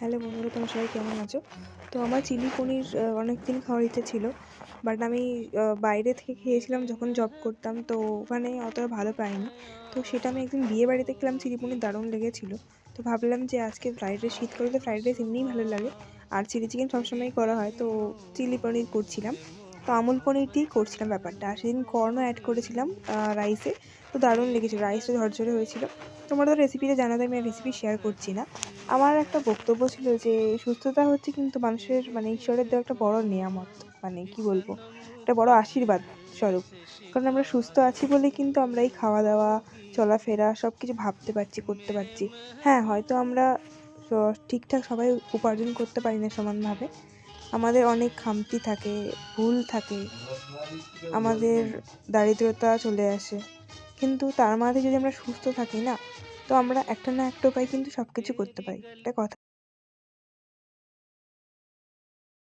Hello বন্ধুরা, তোমরা সবাই কেমন আছো? তো আমার চিলি পনির অনেক দিন খাওয়ার ইচ্ছে ছিল। বাট আমি বাইরে থেকে খেয়েছিলাম যখন জব করতাম, তো ওখানে অতটা ভালো পাইনি। তো সেটা আমি একদিন বিয়ে বাড়িতে খেলাম, চিলি পনির দারুণ লেগেছিল। তো ভাবলাম যে আজকে ফ্রাইড রাইস, শীতকালে তো ফ্রাইড রাইস এমনিই ভালো লাগে, আর চিলি চিকেন সবসময়ই করা হয়, তো চিলি পনির করছিলাম। তো আমুল পনির দিয়েই করছিলাম ব্যাপারটা, আর সেদিন কর্নও অ্যাড করেছিলাম রাইসে। তো দারুণ লেগেছিলো, রাইসটা ঝরঝরে হয়েছিল। তোমরা তো রেসিপিটা জানো, তো আমি আর রেসিপি শেয়ার করছি না। আমার একটা বক্তব্য ছিল যে সুস্থতা হচ্ছে কিন্তু মানুষের ঈশ্বরের দেওয়া একটা বড় নেয়ামত। কি বলবো, একটা বড় আশীর্বাদ স্বরূপ। কারণ আমরা সুস্থ আছি বলেই কিন্তু আমরা এই খাওয়া দাওয়া, চলাফেরা সব কিছু ভাবতে পারছি, করতে পারছি। হ্যাঁ, হয়তো আমরা ঠিকঠাক সবাই উপার্জন করতে পারি না সমানভাবে। আমাদের অনেক খামতি থাকে, ভুল থাকে, আমাদের দারিদ্রতা চলে আসে। কিন্তু তার মাঝে যদি আমরা সুস্থ থাকি না, তো আমরা একটা না একটা উপায়ে কিন্তু সব কিছু করতে পারি। এটা কথা।